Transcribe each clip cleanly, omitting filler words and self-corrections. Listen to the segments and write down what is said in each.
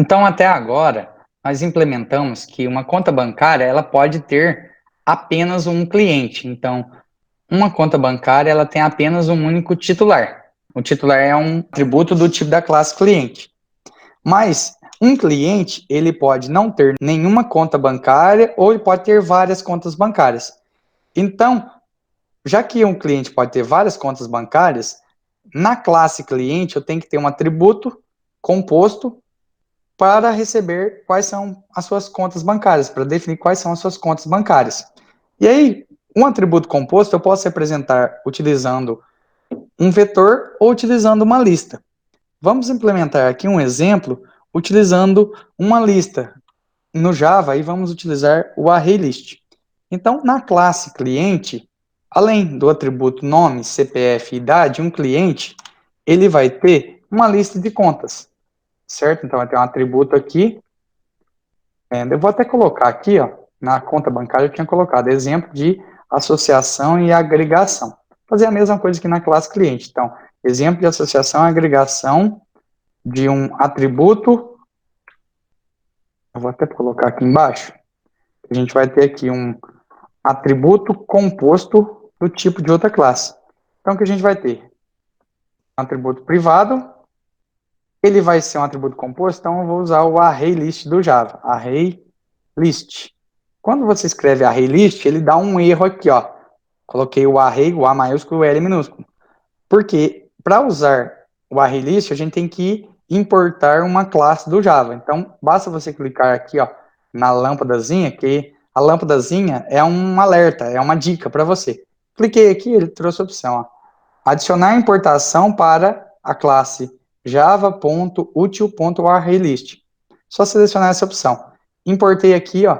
Então, até agora, nós implementamos que uma conta bancária ela pode ter apenas um cliente. Então, uma conta bancária ela tem apenas um único titular. O titular é um atributo do tipo da classe cliente. Mas um cliente ele pode não ter nenhuma conta bancária ou ele pode ter várias contas bancárias. Então, já que um cliente pode ter várias contas bancárias, na classe cliente eu tenho que ter um atributo composto para receber quais são as suas contas bancárias, para definir quais são as suas contas bancárias. E aí, um atributo composto eu posso representar utilizando um vetor ou utilizando uma lista. Vamos implementar aqui um exemplo utilizando uma lista. No Java, aí vamos utilizar o ArrayList. Então, na classe cliente, além do atributo nome, CPF e idade, um cliente, ele vai ter uma lista de contas, certo? Então, vai ter um atributo aqui. Eu vou até colocar aqui, ó, na conta bancária eu tinha colocado exemplo de associação e agregação. Fazer a mesma coisa que na classe cliente. Então, exemplo de associação e agregação de um atributo. Eu vou até colocar aqui embaixo. A gente vai ter aqui um atributo composto do tipo de outra classe. Então, o que a gente vai ter? Um atributo privado, ele vai ser um atributo composto, então eu vou usar o ArrayList do Java, ArrayList. Quando você escreve ArrayList, ele dá um erro aqui, ó. Coloquei o array, o A maiúsculo e o L minúsculo. Porque para usar o ArrayList, a gente tem que importar uma classe do Java. Então, basta você clicar aqui, ó, na lâmpadazinha, que a lâmpadazinha é um alerta, é uma dica para você. Cliquei aqui, ele trouxe a opção, ó, adicionar importação para a classe java.util.arraylist. Só selecionar essa opção. Importei aqui, ó,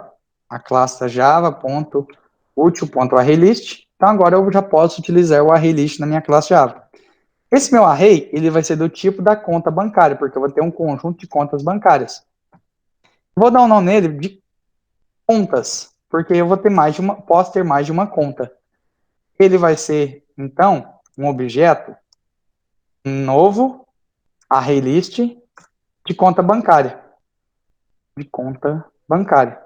a classe java.util.arraylist. Então agora eu já posso utilizar o ArrayList na minha classe Java. Esse meu array, ele vai ser do tipo da conta bancária, porque eu vou ter um conjunto de contas bancárias. Vou dar um nome nele de contas, porque eu vou ter mais de uma, posso ter mais de uma conta. Ele vai ser, então, um objeto novo, ArrayList, de conta bancária. De conta bancária.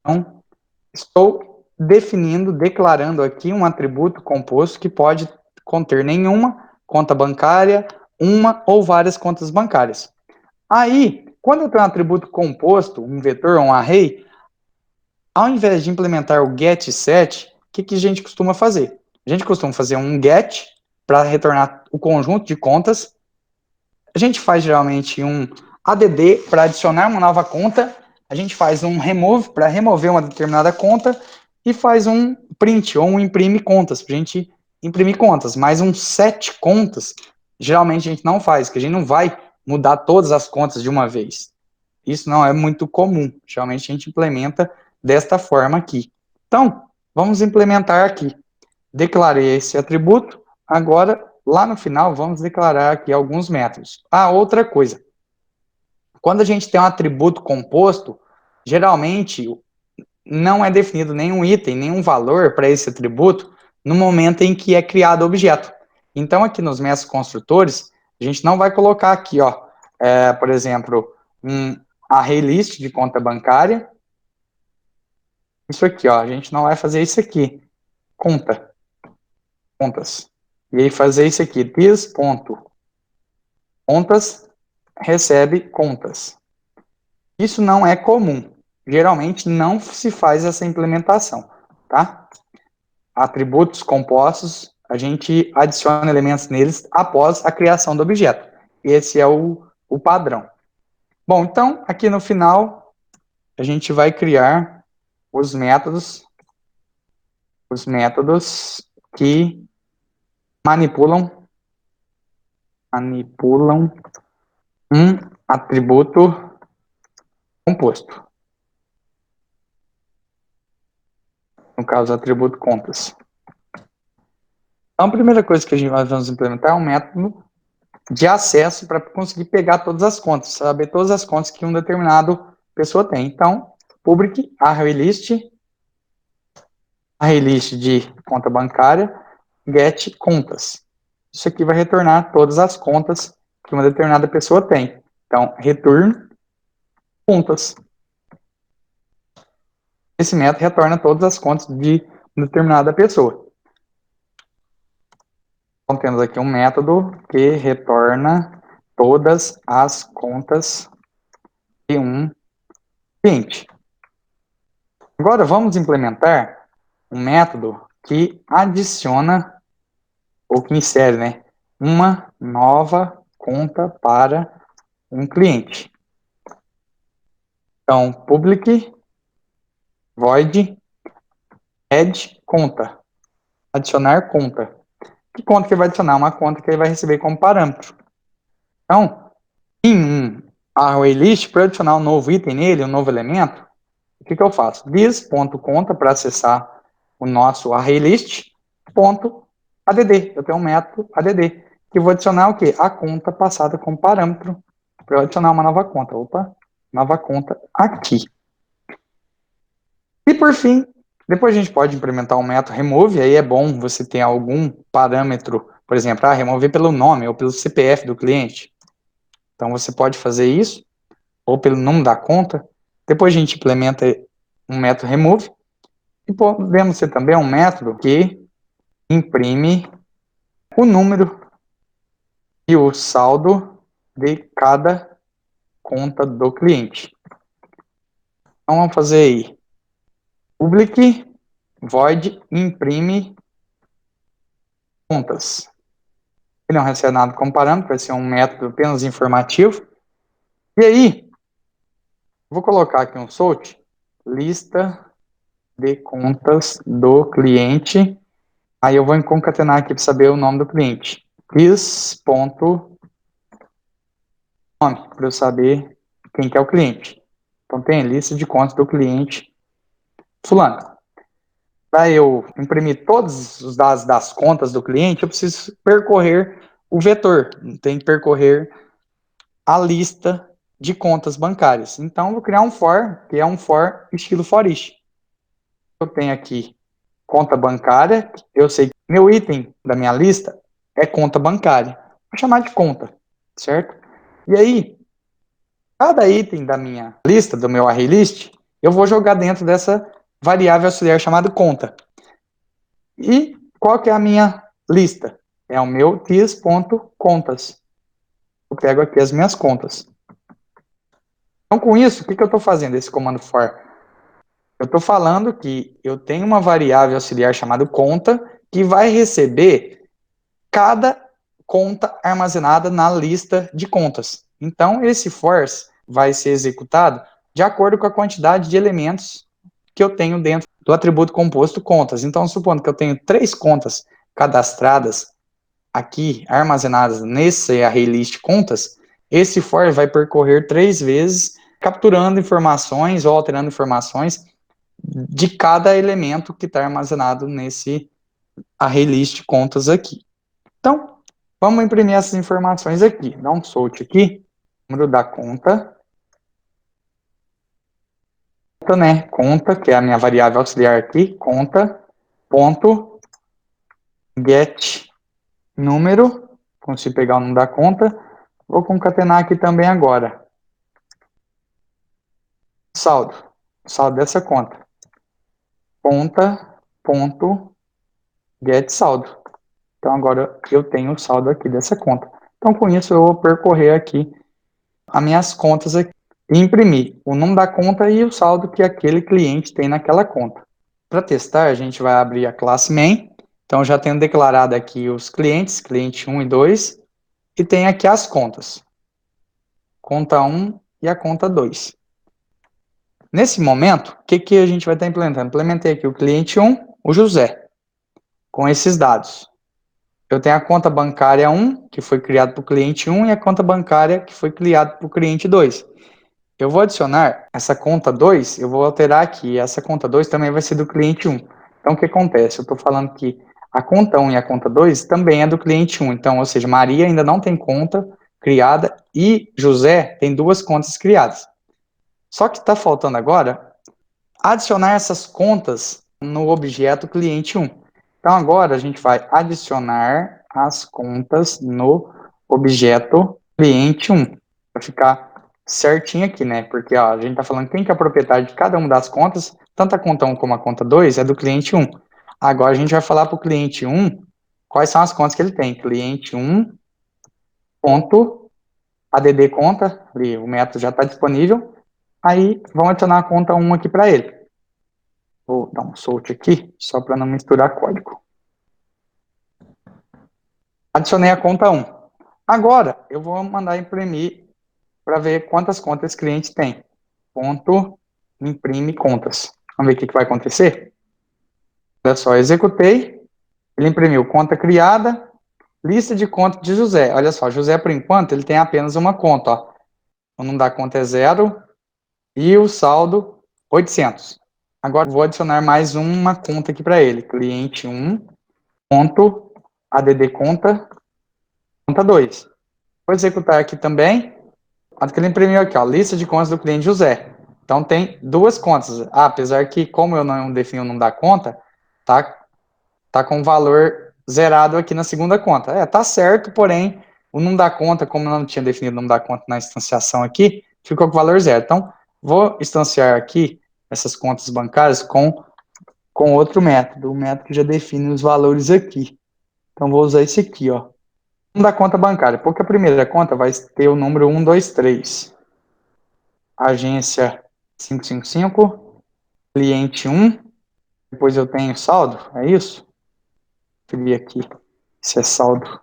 Então, estou definindo, declarando aqui um atributo composto que pode conter nenhuma conta bancária, uma ou várias contas bancárias. Aí, quando eu tenho um atributo composto, um vetor, um array, ao invés de implementar o get e set, o que a gente costuma fazer? A gente costuma fazer um get para retornar o conjunto de contas. A gente faz geralmente um add para adicionar uma nova conta. A gente faz um remove para remover uma determinada conta e faz um print ou um imprime contas para a gente imprimir contas. Mas um set contas, geralmente a gente não faz, porque a gente não vai mudar todas as contas de uma vez. Isso não é muito comum. Geralmente a gente implementa desta forma aqui. Então, vamos implementar aqui. Declarei esse atributo. Agora, lá no final, vamos declarar aqui alguns métodos. Ah, outra coisa. Quando a gente tem um atributo composto, geralmente não é definido nenhum item, nenhum valor para esse atributo no momento em que é criado o objeto. Então, aqui nos métodos construtores, a gente não vai colocar aqui, ó, por exemplo, um ArrayList de conta bancária. Isso aqui, ó, a gente não vai fazer isso aqui. Contas. E aí fazer isso aqui, this.contas recebe contas. Isso não é comum. Geralmente não se faz essa implementação, tá? Atributos compostos, a gente adiciona elementos neles após a criação do objeto. Esse é o padrão. Bom, então, aqui no final, a gente vai criar os métodos que manipulam um atributo composto. No caso, atributo contas. Então, a primeira coisa que nós vamos implementar é um método de acesso para conseguir pegar todas as contas, saber todas as contas que um determinado pessoa tem. Então, public ArrayList de conta bancária, get contas. Isso aqui vai retornar todas as contas que uma determinada pessoa tem. Então, return contas. Esse método retorna todas as contas de determinada pessoa. Então, temos aqui um método que retorna todas as contas de um cliente. Agora, vamos implementar um método que adiciona, ou que insere, né, uma nova conta para um cliente. Então, public void add conta. Adicionar conta. Que conta que ele vai adicionar? Uma conta que ele vai receber como parâmetro. Então, em um array list, para adicionar um novo item nele, um novo elemento, o que eu faço? This.conta para acessar o nosso array list, ponto add. Eu tenho um método add, que vou adicionar o quê? A conta passada como parâmetro, para eu adicionar uma nova conta. Opa, nova conta aqui. E por fim, depois a gente pode implementar um método remove, aí é bom você ter algum parâmetro, por exemplo, remover pelo nome ou pelo CPF do cliente. Então você pode fazer isso, ou pelo nome da conta. Depois a gente implementa um método remove. E podemos ter também um método que imprime o número e o saldo de cada conta do cliente. Então vamos fazer aí. Public void imprime contas. Ele não recebe nada como parâmetro, vai ser um método apenas informativo. E aí, vou colocar aqui um sort, lista de contas do cliente. Aí eu vou concatenar aqui para saber o nome do cliente. Is.nome, para eu saber quem que é o cliente. Então tem a lista de contas do cliente fulano. Para eu imprimir todos os dados das contas do cliente, eu preciso percorrer o vetor. Tem que percorrer a lista de contas bancárias. Então, eu vou criar um for, que é um for estilo forish. Eu tenho aqui conta bancária, eu sei que meu item da minha lista é conta bancária. Vou chamar de conta, certo? E aí, cada item da minha lista, do meu array list, eu vou jogar dentro dessa variável auxiliar chamada conta. E qual que é a minha lista? É o meu tis.contas. Eu pego aqui as minhas contas. Então, com isso, o que eu estou fazendo, esse comando for? Eu estou falando que eu tenho uma variável auxiliar chamada conta que vai receber cada conta armazenada na lista de contas. Então, esse for vai ser executado de acordo com a quantidade de elementos que eu tenho dentro do atributo composto contas. Então, supondo que eu tenho 3 contas cadastradas aqui, armazenadas nesse array list contas, esse for vai percorrer 3 vezes, capturando informações ou alterando informações de cada elemento que está armazenado nesse array list contas aqui. Então, vamos imprimir essas informações aqui. Dá um sort aqui, número da conta, né? Conta, que é a minha variável auxiliar aqui, conta, ponto, get número, consigo pegar o número da conta, vou concatenar aqui também agora. Saldo dessa conta. Conta, ponto, get saldo. Então, agora eu tenho o saldo aqui dessa conta. Então, com isso, eu vou percorrer aqui as minhas contas aqui e imprimir o nome da conta e o saldo que aquele cliente tem naquela conta. Para testar, a gente vai abrir a classe main. Então, já tenho declarado aqui os clientes, cliente 1 e 2, e tem aqui as contas. Conta 1 e a conta 2. Nesse momento, o que a gente vai estar implementando? Implementei aqui o cliente 1, o José, com esses dados. Eu tenho a conta bancária 1, que foi criada para o cliente 1, e a conta bancária que foi criada para o cliente 2. Eu vou adicionar essa conta 2, eu vou alterar aqui. Essa conta 2 também vai ser do cliente 1. Então, o que acontece? Eu estou falando que a conta 1 e a conta 2 também é do cliente 1. Então, ou seja, Maria ainda não tem conta criada e José tem 2 contas criadas. Só que está faltando agora adicionar essas contas no objeto cliente 1. Então, agora a gente vai adicionar as contas no objeto cliente 1. Vai ficar certinho aqui, né? Porque ó, a gente está falando quem que é o proprietário de cada uma das contas, tanto a conta 1 como a conta 2 é do cliente 1. Agora a gente vai falar para o cliente 1 quais são as contas que ele tem. Cliente 1, ponto, ADD conta, ali, o método já está disponível. Aí vamos adicionar a conta 1 aqui para ele. Vou dar um solte aqui, só para não misturar código. Adicionei a conta 1. Agora, eu vou mandar imprimir para ver quantas contas esse cliente tem. Ponto, imprime contas. Vamos ver o que vai acontecer? Olha só, executei, ele imprimiu conta criada, lista de contas de José. Olha só, José, por enquanto, ele tem apenas uma conta. Ó. O número da conta é 0 e o saldo 800. Agora, vou adicionar mais uma conta aqui para ele. Cliente 1, ponto, add conta, conta 2. Vou executar aqui também. Olha que ele imprimiu aqui, ó, lista de contas do cliente José. Então, tem duas contas. Ah, apesar que, como eu não defini o número da conta, tá com o valor zerado aqui na segunda conta. Tá certo, porém, o número da conta, como eu não tinha definido o número da conta na instanciação aqui, ficou com o valor zero. Então, vou instanciar aqui essas contas bancárias com outro método, o método que já define os valores aqui. Então, vou usar esse aqui, ó. O número da conta bancária, porque a primeira conta vai ter o número 123. Agência 555, cliente 1, depois eu tenho saldo, é isso? Deixa eu ver aqui se é saldo.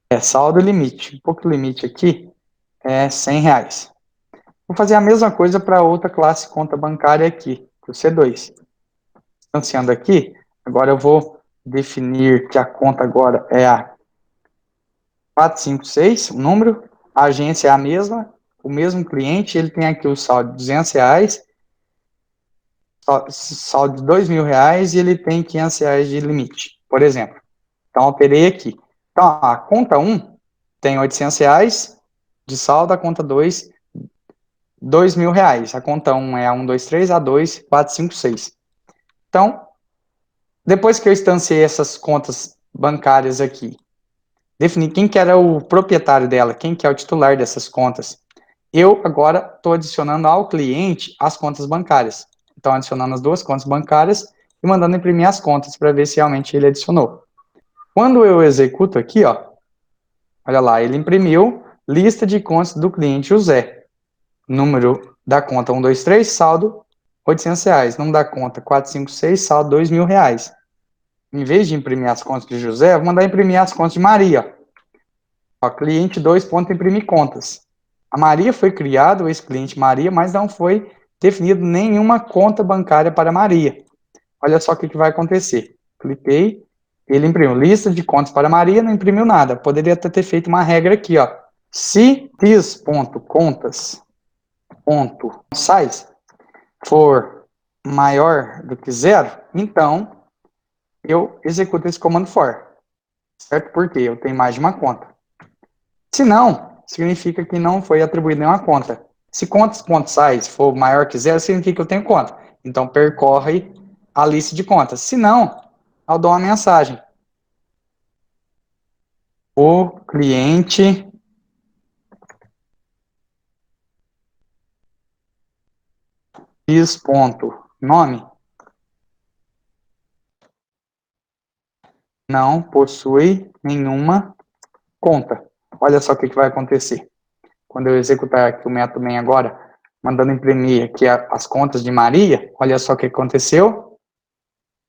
É saldo e limite. Um pouco limite aqui é R$ 100. Vou fazer a mesma coisa para outra classe conta bancária aqui, para o C2. Instanciando aqui, agora eu vou definir que a conta agora é a 456, o número, a agência é a mesma, o mesmo cliente, ele tem aqui o saldo de R$ 200, saldo de R$ 2.000 e ele tem R$ 500 de limite, por exemplo. Então, alterei aqui. Então, a conta 1 tem R$ 800 de saldo, a conta 2, R$ 2.000. A conta 1 é a 123, a 2, 456. Então, depois que eu instanciei essas contas bancárias aqui, defini quem que era o proprietário dela, quem que é o titular dessas contas. Eu agora estou adicionando ao cliente as contas bancárias. Então, adicionando as duas contas bancárias e mandando imprimir as contas para ver se realmente ele adicionou. Quando eu executo aqui, ó, olha lá, ele imprimiu lista de contas do cliente José. Número da conta 123, saldo R$ 800. Número da conta 456, saldo R$ 2.000. Em vez de imprimir as contas de José, eu vou mandar imprimir as contas de Maria. Ó, cliente 2, ponto imprimir contas. A Maria foi criada, o ex-cliente Maria, mas não foi definido nenhuma conta bancária para Maria. Olha só o que vai acontecer. Cliquei, ele imprimiu lista de contas para Maria, não imprimiu nada. Poderia ter feito uma regra aqui, ó. Se this.contas.size for maior do que zero, então eu executo esse comando for. Certo? Porque eu tenho mais de uma conta. Se não, significa que não foi atribuída nenhuma conta. Se contas.size for maior que zero, significa que eu tenho conta. Então, percorre a lista de contas. Se não, eu dou uma mensagem. O cliente X.nome não possui nenhuma conta. Olha só o que vai acontecer. Quando eu executar aqui o método main agora, mandando imprimir aqui as contas de Maria, olha só o que aconteceu.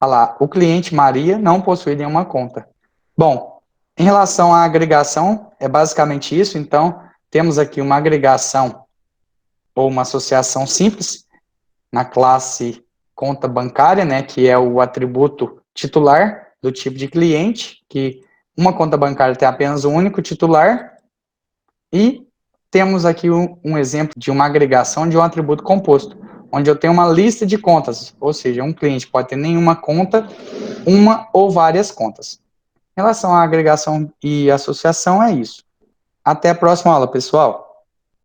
Olha lá, o cliente Maria não possui nenhuma conta. Bom, em relação à agregação, é basicamente isso. Então, temos aqui uma agregação ou uma associação simples na classe conta bancária, né, que é o atributo titular do tipo de cliente, que uma conta bancária tem apenas um único titular, e temos aqui um exemplo de uma agregação de um atributo composto, onde eu tenho uma lista de contas, ou seja, um cliente pode ter nenhuma conta, uma ou várias contas. Em relação à agregação e associação, é isso. Até a próxima aula, pessoal.